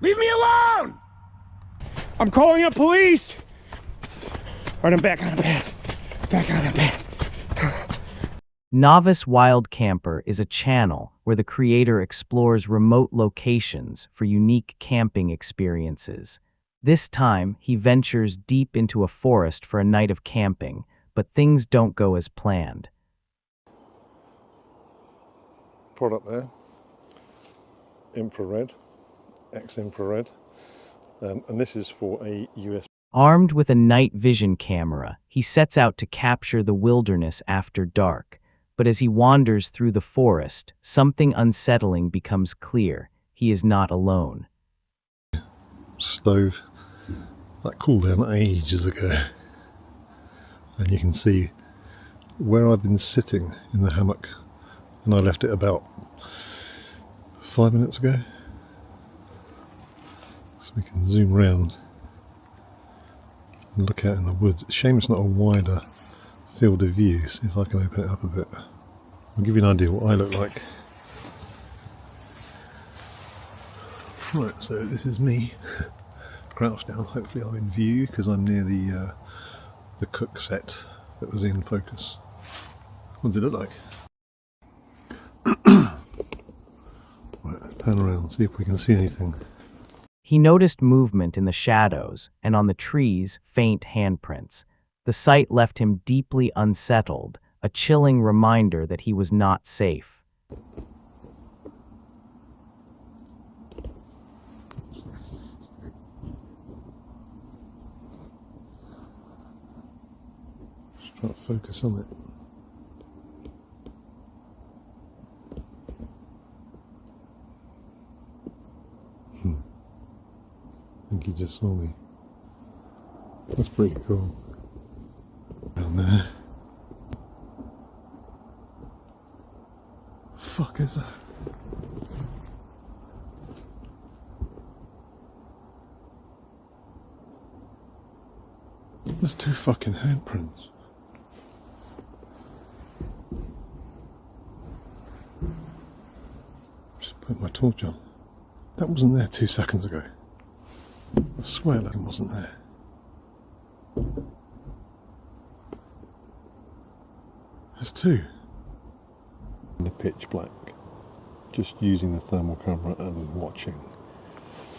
Leave me alone! I'm calling up police! Alright, I'm back on the path. Back on the path. Novice Wild Camper is a channel where the creator explores remote locations for unique camping experiences. This time, he ventures deep into a forest for a night of camping, but things don't go as planned. Product there, infrared, X-infrared, and this is for a USB. Armed with a night vision camera, he sets out to capture the wilderness after dark. But as he wanders through the forest, something unsettling becomes clear. He is not alone. Stove that cooled down ages ago, and you can see where I've been sitting in the hammock, and I left it about 5 minutes ago, so we can zoom round and look out in the woods. Shame it's not a wider field of view. See if I can open it up a bit. I'll give you an idea what I look like. Right, so this is me, crouched down. Hopefully I'm in view because I'm near the cook set that was in focus. What does it look like? Right, let's pan around and see if we can see anything. He noticed movement in the shadows and on the trees, faint handprints. The sight left him deeply unsettled, a chilling reminder that he was not safe. Just trying to focus on it. I think he just saw me. That's pretty cool. Down there. Fuck is that? There's 2 fucking handprints. Just put my torch on. That wasn't there 2 seconds ago. I swear that wasn't there. There's 2. In the pitch black, just using the thermal camera and watching.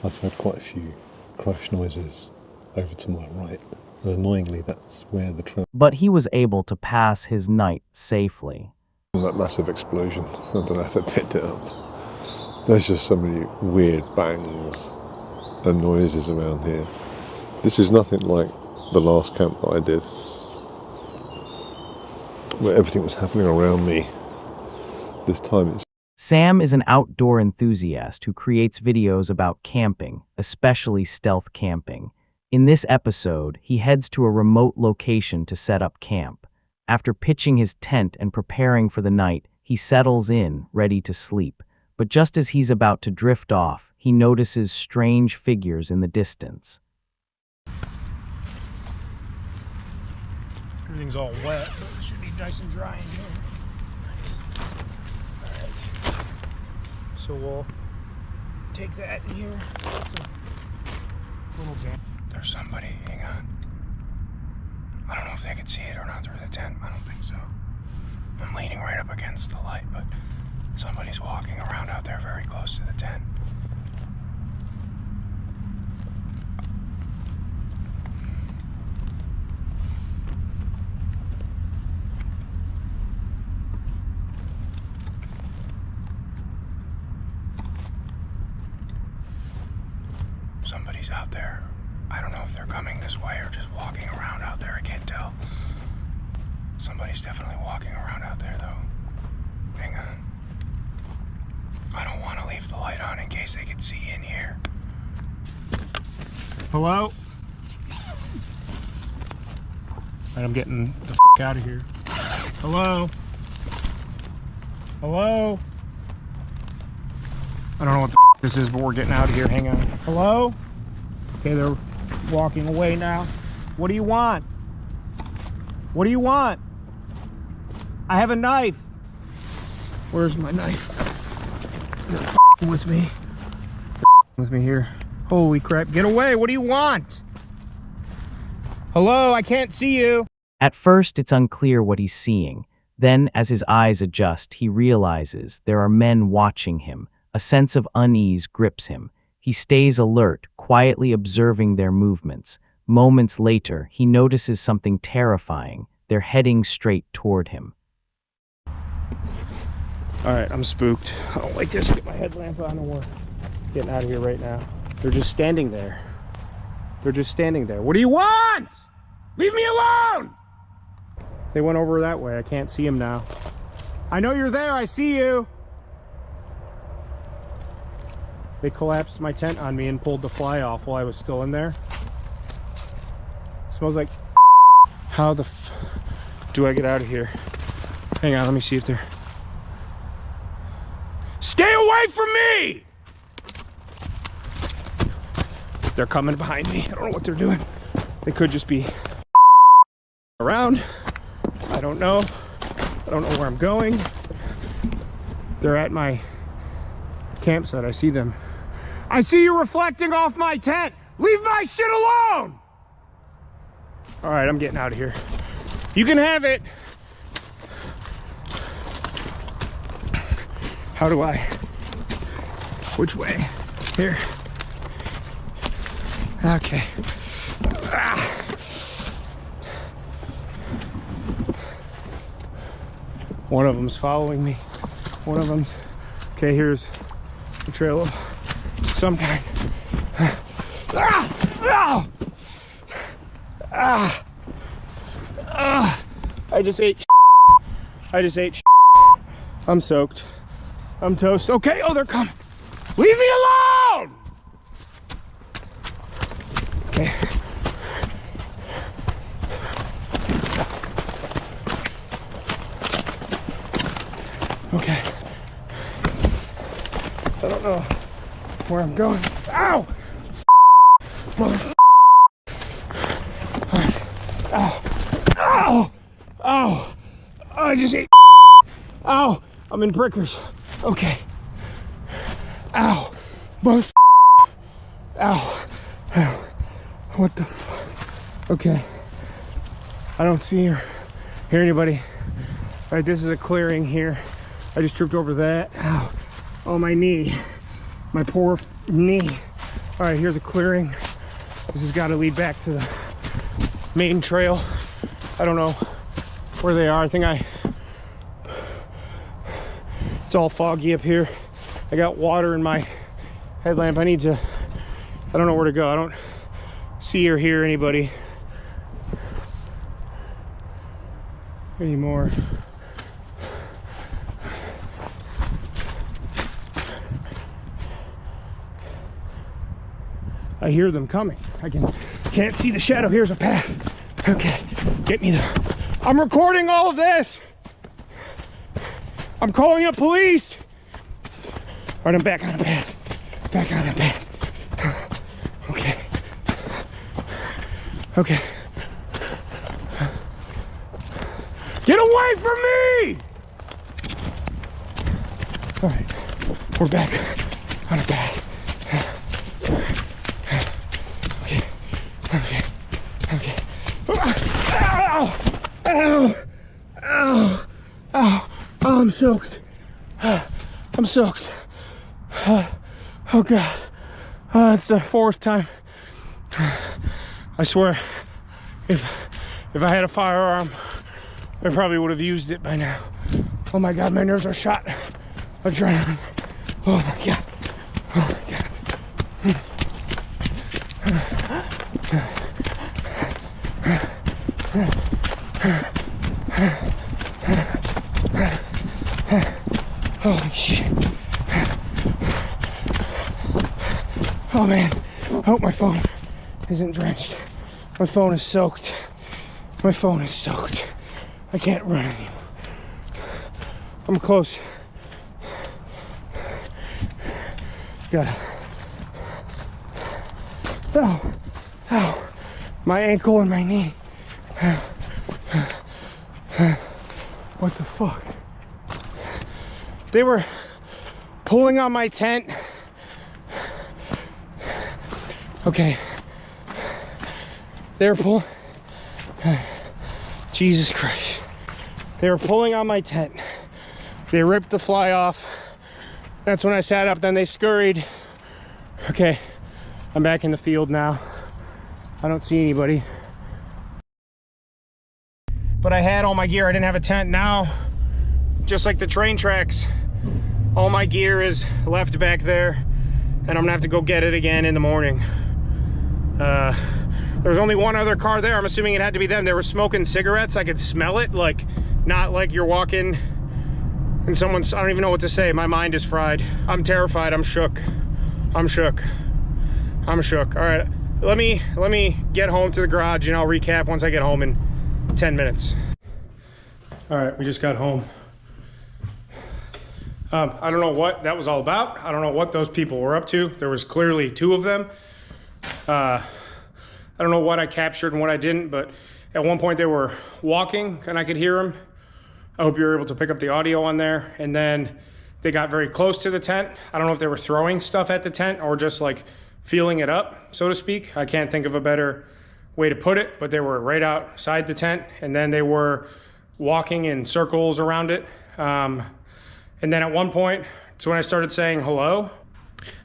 I've heard quite a few crash noises over to my right. And annoyingly, that's where the trail. But he was able to pass his night safely. That massive explosion, I don't know if it picked it up. There's just so many weird bangs and noises around here. This is nothing like the last camp that I did, where everything was happening around me. This time it's... Sam is an outdoor enthusiast who creates videos about camping, especially stealth camping. In this episode, he heads to a remote location to set up camp. After pitching his tent and preparing for the night, he settles in, ready to sleep. But just as he's about to drift off, he notices strange figures in the distance. Everything's all wet, but it should be nice and dry in here. Nice. Alright. So we'll take that in here. That's a little jam. There's somebody, hang on. I don't know if they can see it or not through the tent. I don't think so. I'm leaning right up against the light, but somebody's walking around out there very close to the tent. Somebody's out there. I don't know if they're coming this way or just walking around out there. I can't tell. Somebody's definitely walking around out there, though. Hang on. I don't want to leave the light on in case they can see in here. Hello? Alright, I'm getting the out of here. Hello? Hello? I don't know what the this is, but we're getting out of here. Hang on. Hello? Okay, they're walking away now. What do you want? What do you want? I have a knife. Where's my knife? They're with me. With me here. Holy crap, get away, what do you want? Hello, I can't see you. At first, it's unclear what he's seeing. Then, as his eyes adjust, he realizes there are men watching him. A sense of unease grips him. He stays alert, quietly observing their movements. Moments later, he notices something terrifying. They're heading straight toward him. All right, I'm spooked. I don't like this. Get my headlamp on and we're getting out of here right now. They're just standing there. They're just standing there. What do you want? Leave me alone! They went over that way. I can't see them now. I know you're there. I see you. They collapsed my tent on me and pulled the fly off while I was still in there. It smells like... How the do I get out of here? Hang on, let me see if they're... Stay away from me! They're coming behind me. I don't know what they're doing. They could just be around. I don't know. I don't know where I'm going. They're at my campsite. I see them. I see you reflecting off my tent. Leave my shit alone! All right, I'm getting out of here. You can have it. How do I? Which way? Here. Okay. Ah. One of them's following me. One of them's... Okay, here's the trail of some kind. Ah! Ah! Ah! Ah! I just ate. I just ate. I'm soaked. I'm toast. Okay. Oh, they're coming. Leave me alone. Okay. Okay. I don't know where I'm going. Ow! Mother. Alright. Ow. Ow! Ow! I just ate. Ow! I'm in prickers. Okay. Ow! Both. Ow! Ow! What the fuck? Okay. I don't see or hear anybody. Alright, this is a clearing here. I just tripped over that. Ow. Oh, my knee. My poor knee. Alright, here's a clearing. This has got to lead back to the main trail. I don't know where they are. I think it's all foggy up here. I got water in my headlamp. I don't know where to go. I don't see or hear anybody anymore. I hear them coming. I can't see the shadow. Here's a path. Okay, get me there. I'm recording all of this. I'm calling the police. All right, I'm back on the path. Back on the path. Okay. Okay. Get away from me! All right, we're back on the path. Okay. Okay. Ow! Ow! Ow! Ow! Oh, I'm soaked. I'm soaked. Oh God. It's the fourth time. I swear, if I had a firearm, I probably would have used it by now. Oh my God, my nerves are shot. Adrenaline. Oh my God. Oh my God. Holy shit. Oh man, I hope my phone isn't drenched. My phone is soaked. My phone is soaked. I can't run anymore. I'm close. Gotta. Ow. Ow. My ankle and my knee. What the fuck? They were pulling on my tent. Okay. They were pulling. Jesus Christ. They were pulling on my tent. They ripped the fly off. That's when I sat up, then they scurried. Okay, I'm back in the field now. I don't see anybody. But I had all my gear, I didn't have a tent. Now, just like the train tracks, all my gear is left back there, and I'm gonna have to go get it again in the morning. There's only one other car there. I'm assuming it had to be them. They were smoking cigarettes. I could smell it, like, not like you're walking and someone's, I don't even know what to say. My mind is fried. I'm terrified, I'm shook. I'm shook. I'm shook. All right, let me get home to the garage and I'll recap once I get home in 10 minutes. All right, we just got home. I don't know what that was all about. I don't know what those people were up to. There was clearly 2 of them. I don't know what I captured and what I didn't, but at one point they were walking and I could hear them. I hope you were able to pick up the audio on there. And then they got very close to the tent. I don't know if they were throwing stuff at the tent or just like feeling it up, so to speak. I can't think of a better way to put it, but they were right outside the tent, and then they were walking in circles around it. And then at one point, it's when I started saying hello.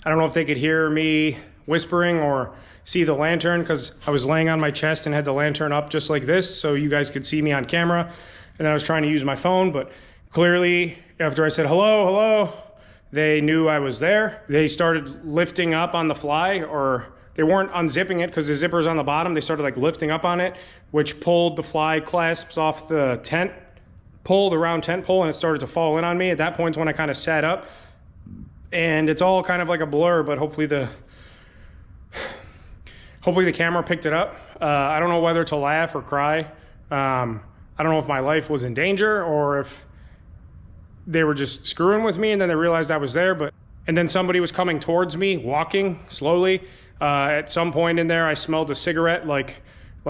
I don't know if they could hear me whispering or see the lantern, because I was laying on my chest and had the lantern up just like this so you guys could see me on camera. And then I was trying to use my phone, but clearly after I said hello, hello, they knew I was there. They started lifting up on the fly, or they weren't unzipping it because the zipper's on the bottom. They started like lifting up on it, which pulled the fly clasps off the tent pole, the round tent pole, and it started to fall in on me. At that point is when I kind of sat up, and it's all kind of like a blur, but hopefully the camera picked it up. I don't know whether to laugh or cry. I don't know if my life was in danger or if they were just screwing with me and then they realized I was there. And then somebody was coming towards me, walking slowly. At some point in there, I smelled a cigarette, like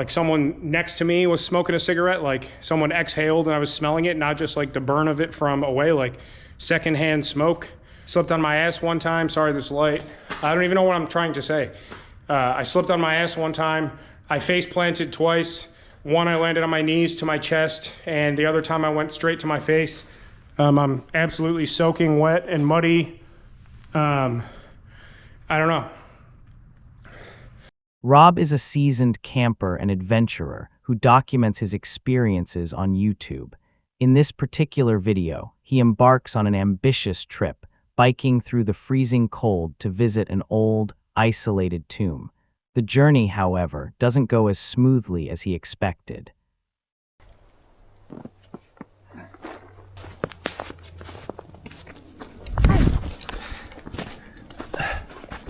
someone next to me was smoking a cigarette, like someone exhaled and I was smelling it, not just like the burn of it from away, like secondhand smoke. Slipped on my ass one time. Sorry, this light. I don't even know what I'm trying to say. I slipped on my ass one time. I face planted twice. One, I landed on my knees to my chest, and the other time I went straight to my face. I'm absolutely soaking wet and muddy. I don't know. Rob is a seasoned camper and adventurer who documents his experiences on YouTube. In this particular video, he embarks on an ambitious trip, biking through the freezing cold to visit an old, isolated tomb. The journey, however, doesn't go as smoothly as he expected.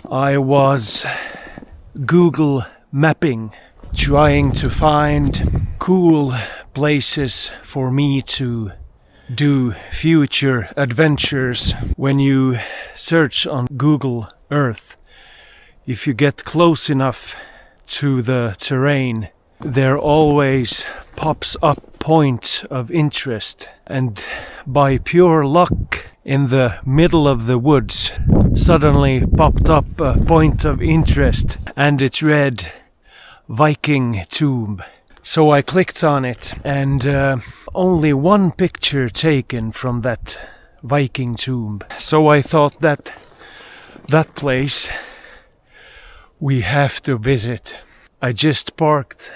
I was Google mapping, trying to find cool places for me to do future adventures. When you search on Google Earth, if you get close enough to the terrain, there always pops up points of interest. And by pure luck, in the middle of the woods, suddenly popped up a point of interest, and it read Viking Tomb. So I clicked on it, and only one picture taken from that Viking tomb. So I thought that place we have to visit. I just parked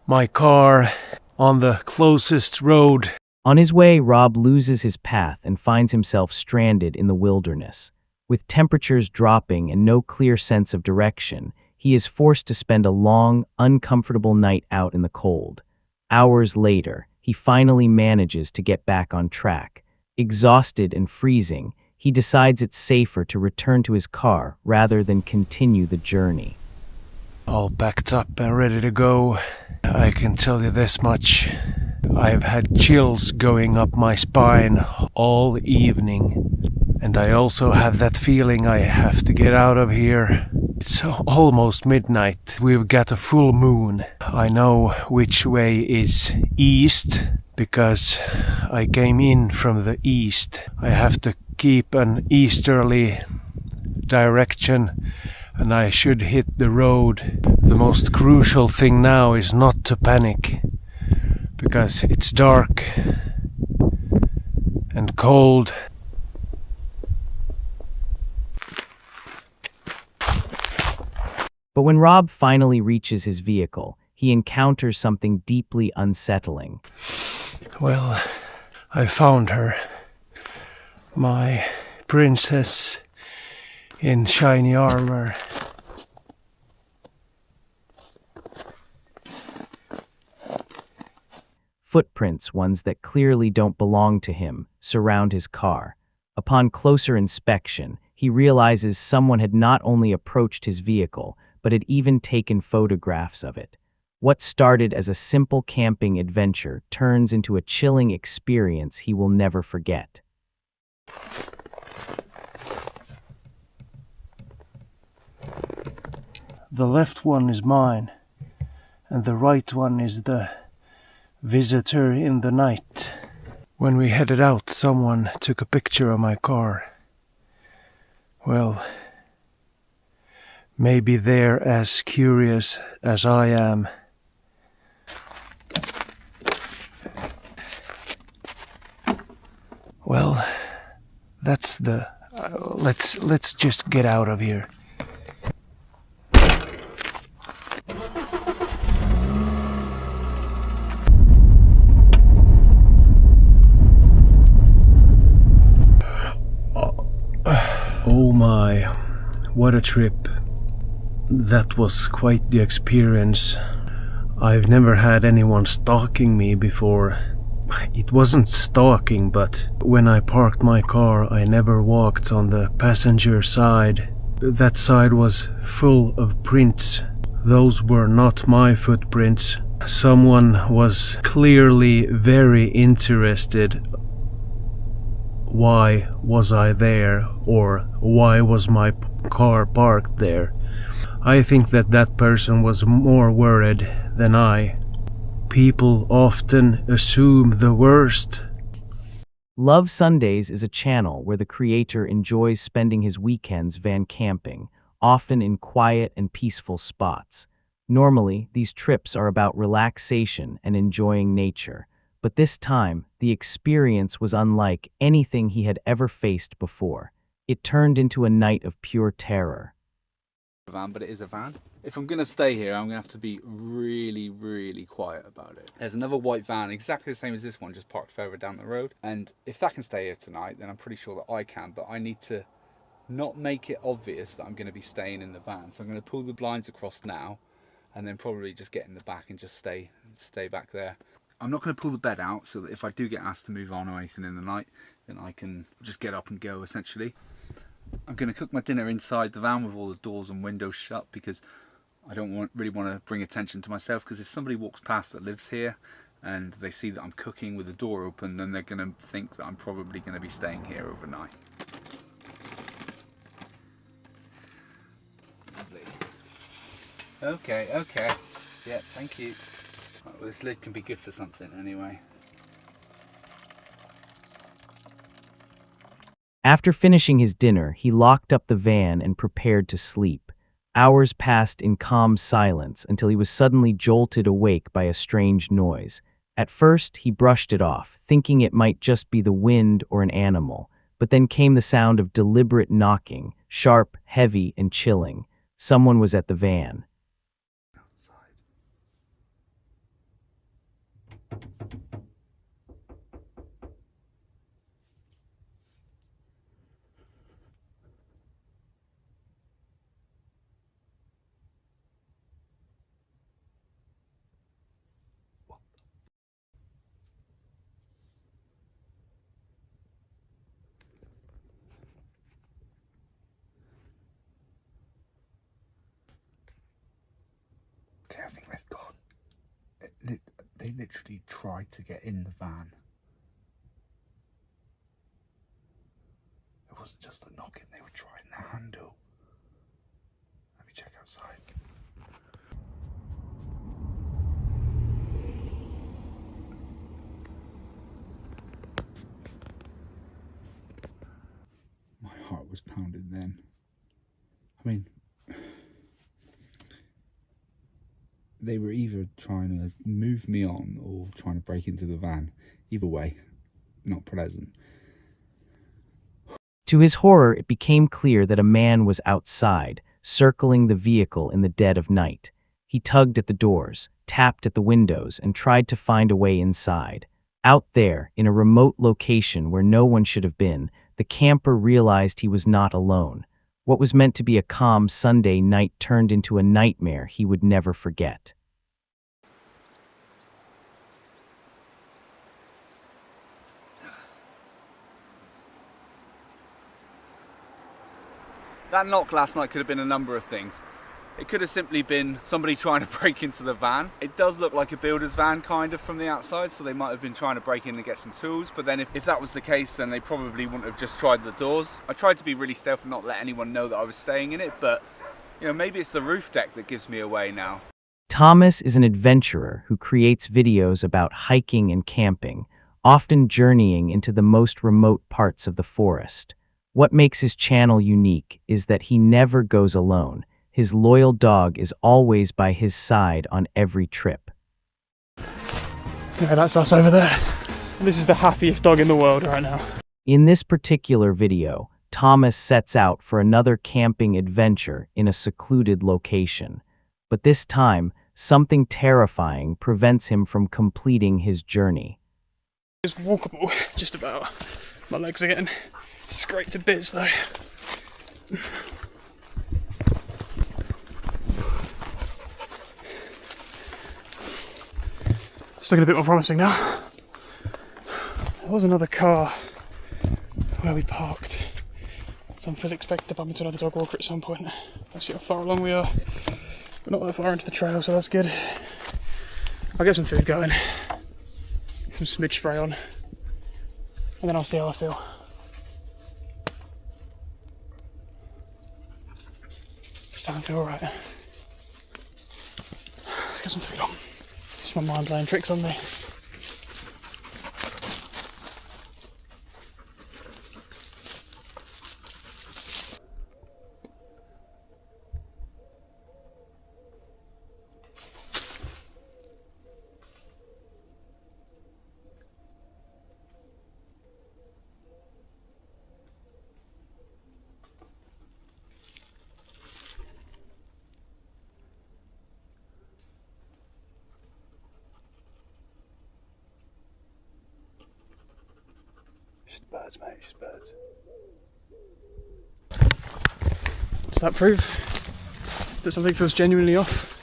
my car on the closest road. On his way, Rob loses his path and finds himself stranded in the wilderness. With temperatures dropping and no clear sense of direction, he is forced to spend a long, uncomfortable night out in the cold. Hours later, he finally manages to get back on track. Exhausted and freezing, he decides it's safer to return to his car rather than continue the journey. All packed up and ready to go. I can tell you this much. I've had chills going up my spine all evening. And I also have that feeling I have to get out of here. It's almost midnight. We've got a full moon. I know which way is east because I came in from the east. I have to keep an easterly direction and I should hit the road. The most crucial thing now is not to panic, because it's dark and cold. But when Rob finally reaches his vehicle, he encounters something deeply unsettling. Well, I found her. My princess in shiny armor. Footprints, ones that clearly don't belong to him, surround his car. Upon closer inspection, he realizes someone had not only approached his vehicle, but had even taken photographs of it. What started as a simple camping adventure turns into a chilling experience he will never forget. The left one is mine, and the right one is the visitor in the night. When we headed out, someone took a picture of my car. Well, maybe they're as curious as I am. Well, that's the... let's just get out of here. Oh my, what a trip. That was quite the experience. I've never had anyone stalking me before. It wasn't stalking, but when I parked my car, I never walked on the passenger side. That side was full of prints. Those were not my footprints. Someone was clearly very interested. Why was I there, or why was my car parked there? I think that person was more worried than I. People often assume the worst. Love Sundays is a channel where the creator enjoys spending his weekends van camping, often in quiet and peaceful spots. Normally, these trips are about relaxation and enjoying nature. But this time, the experience was unlike anything he had ever faced before. It turned into a night of pure terror. Van, but it is a van. If I'm going to stay here, I'm going to have to be really, really quiet about it. There's another white van, exactly the same as this one, just parked further down the road. And if that can stay here tonight, then I'm pretty sure that I can, but I need to not make it obvious that I'm going to be staying in the van. So I'm going to pull the blinds across now, and then probably just get in the back and just stay back there. I'm not going to pull the bed out, so that if I do get asked to move on or anything in the night, then I can just get up and go, essentially. I'm going to cook my dinner inside the van with all the doors and windows shut, because I don't really want to bring attention to myself, because if somebody walks past that lives here and they see that I'm cooking with the door open, then they're going to think that I'm probably going to be staying here overnight. Lovely. Okay. Yeah, thank you. Right, well, this lid can be good for something anyway. After finishing his dinner, he locked up the van and prepared to sleep. Hours passed in calm silence until he was suddenly jolted awake by a strange noise. At first, he brushed it off, thinking it might just be the wind or an animal. But then came the sound of deliberate knocking, sharp, heavy, and chilling. Someone was at the van. Okay, I think they've gone. They literally tried to get in the van. It wasn't just a knocking, they were trying the handle. Let me check outside. My heart was pounding then. I mean, they were either trying to move me on or trying to break into the van. Either way, not pleasant. To his horror, it became clear that a man was outside, circling the vehicle in the dead of night. He tugged at the doors, tapped at the windows, and tried to find a way inside. Out there, in a remote location where no one should have been, the camper realized he was not alone. What was meant to be a calm Sunday night turned into a nightmare he would never forget. That knock last night could have been a number of things. It could have simply been somebody trying to break into the van. It does look like a builder's van kind of from the outside, so they might have been trying to break in and get some tools, but then if that was the case, then they probably wouldn't have just tried the doors. I tried to be really stealthy and not let anyone know that I was staying in it, but maybe it's the roof deck that gives me away now. Thomas is an adventurer who creates videos about hiking and camping, often journeying into the most remote parts of the forest. What makes his channel unique is that he never goes alone. His loyal dog is always by his side on every trip. Yeah, that's us over there. This is the happiest dog in the world right now. In this particular video, Thomas sets out for another camping adventure in a secluded location. But this time, something terrifying prevents him from completing his journey. It's walkable, just about. My legs are getting scraped to bits though. It's looking a bit more promising now. There was another car where we parked, so I'm fully expected to bump into another dog walker at some point. Let's see how far along we are. We're not that far into the trail, so that's good. I'll get some food going, some smidge spray on, and then I'll see how I feel. Just doesn't feel right. Let's get some food on. Just my mind playing tricks on me. Just birds, mate, just birds. Does that prove that something feels genuinely off?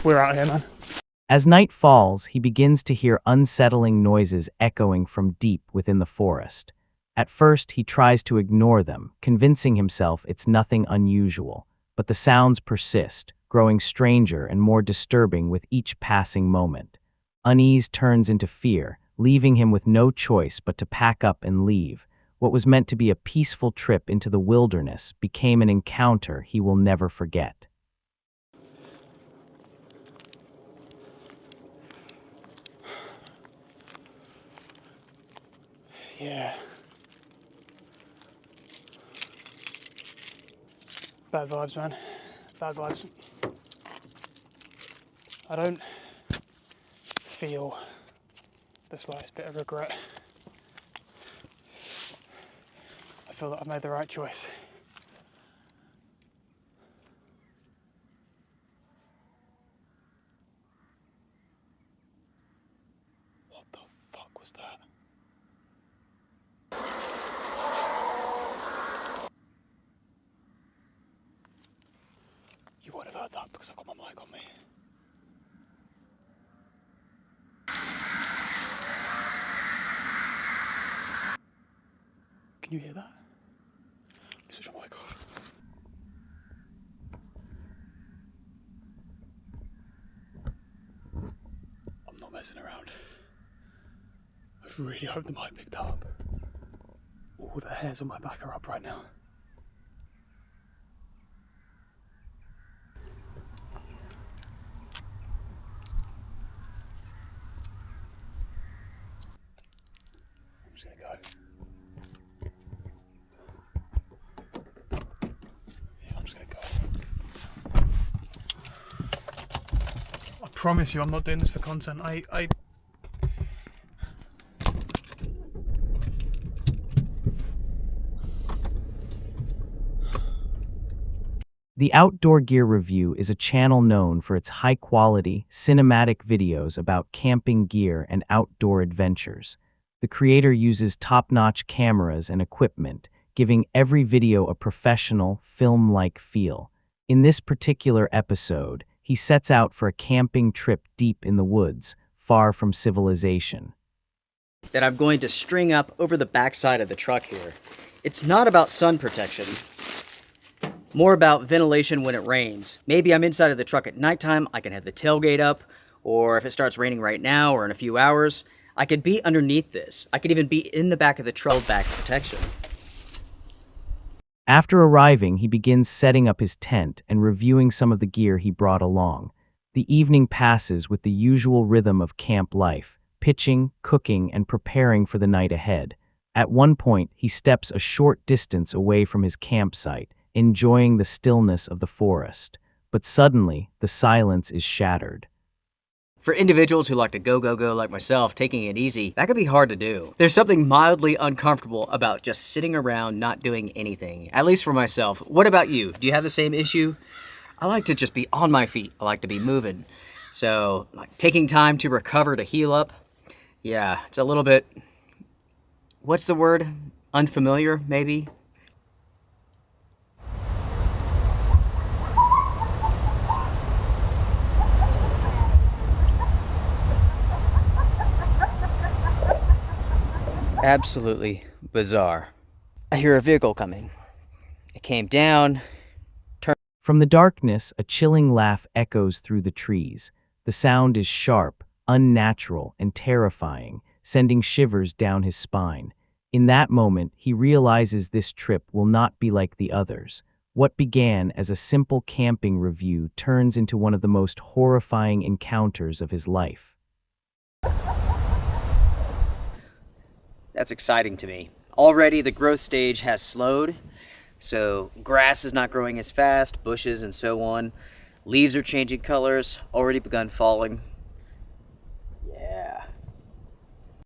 We're out here, man. As night falls, he begins to hear unsettling noises echoing from deep within the forest. At first, he tries to ignore them, convincing himself it's nothing unusual. But the sounds persist, growing stranger and more disturbing with each passing moment. Unease turns into fear, leaving him with no choice but to pack up and leave. What was meant to be a peaceful trip into the wilderness became an encounter he will never forget. Yeah. Bad vibes, man. Bad vibes. I don't feel the slightest bit of regret. I feel that I've made the right choice. What the fuck was that? You won't have heard that because I've got my mic on me. Can you hear that? Let me switch my mic off. I'm not messing around. I really hope the mic picked up. All the hairs on my back are up right now. I'm just gonna go. Yeah, I'm just gonna go. promise you I'm not doing this for content. The Outdoor Gear Review is a channel known for its high-quality, cinematic videos about camping gear and outdoor adventures. The creator uses top-notch cameras and equipment, giving every video a professional, film-like feel. In this particular episode, he sets out for a camping trip deep in the woods, far from civilization. That I'm going to string up over the backside of the truck here. It's not about sun protection. More about ventilation when it rains. Maybe I'm inside of the truck at nighttime, I can have the tailgate up, or if it starts raining right now or in a few hours, I could be underneath this. I could even be in the back of the truck, back protection. After arriving, he begins setting up his tent and reviewing some of the gear he brought along. The evening passes with the usual rhythm of camp life, pitching, cooking, and preparing for the night ahead. At one point, he steps a short distance away from his campsite, enjoying the stillness of the forest. But suddenly, the silence is shattered. For individuals who like to go like myself, taking it easy, that could be hard to do. There's something mildly uncomfortable about just sitting around not doing anything, at least for myself. What about you? Do you have the same issue? I like to just be on my feet. I like to be moving. So, like, taking time to recover, to heal up, yeah, it's a little bit, what's the word? Unfamiliar, maybe? Absolutely bizarre. I hear a vehicle coming. It came down. From the darkness, a chilling laugh echoes through the trees. The sound is sharp, unnatural, and terrifying, sending shivers down his spine. In that moment, he realizes this trip will not be like the others. What began as a simple camping review turns into one of the most horrifying encounters of his life. That's exciting to me. Already the growth stage has slowed, so grass is not growing as fast, bushes and so on. Leaves are changing colors, already begun falling.